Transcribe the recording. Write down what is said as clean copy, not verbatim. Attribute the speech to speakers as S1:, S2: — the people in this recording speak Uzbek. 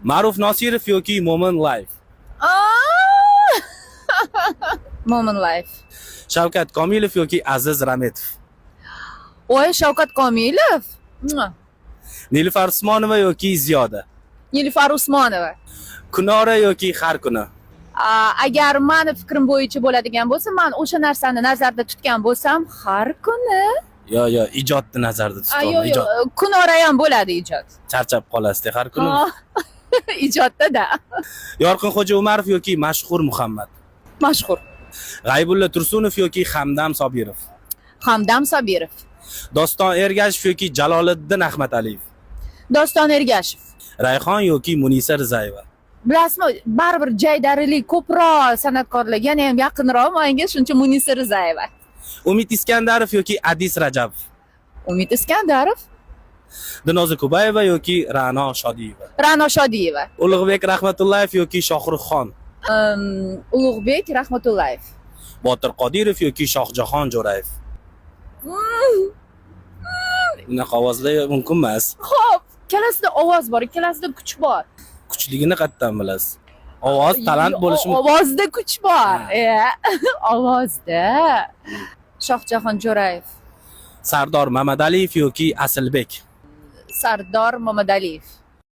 S1: Ma'ruf Nosirov yoki Mo'min Life.
S2: Moment Life.
S1: Shavkat Komilov yoki Aziz Rametov.
S2: Voy, Shavkat Komilov.
S1: Nilufar Usmonova yoki Ziyoda.
S2: Nilufar Usmonova.
S1: Kunora yoki har kuni.
S2: Agar meni fikrim bo'yicha bo'ladigan bo'lsa, men o'sha narsani nazarda tutgan bo'lsam, har kuni.
S1: Yo, ijodni nazarda tutolma, ijod.
S2: Kunora ham bo'ladi ijod.
S1: Charchab qolasiz har kuni.
S2: Ijodda-da.
S1: Yorqinxo'ja Umarov yoki Mashhur Muhammad.
S2: Mashhur.
S1: G'aybulla Tursunov yoki Hamdam Sobirov.
S2: Hamdam Sobirov.
S1: Doston Ergashev yoki Jaloliddin Ahmadaliyev.
S2: Doston Ergashev.
S1: Rayhon yoki Munisa Rizayeva.
S2: Bilasizmi, baribir jaydarilik ko'proq san'atkorlar, yana ham yaqinroq menga, shuncha Munisa Rizayeva.
S1: Umid Iskandarov yoki Adis Rajabov.
S2: Umid Iskandarov.
S1: Dinoza Kubayeva yoki Ra'no Shodiyeva.
S2: Ra'no Shodiyeva.
S1: Ulug'bek Rahmatullayev yoki Shohruxxon.
S2: Ulug'bek Rahmatullayev.
S1: Botir Qodirov yoki Shohjahon Jo'rayev. Bunaqa ovozlar mumkin emas.
S2: Xo'p, ikkalasida ovoz bor, ikkalasida kuch bor.
S1: Kuchligini qayerdan bilasiz? Ovoz talant bo'lishi mumkin.
S2: Ovozda kuch bor. Ovozda. Shohjahon Jo'rayev.
S1: Sardor Mamadaliyev yoki Asilbek.
S2: Sardor Mamadaliyev.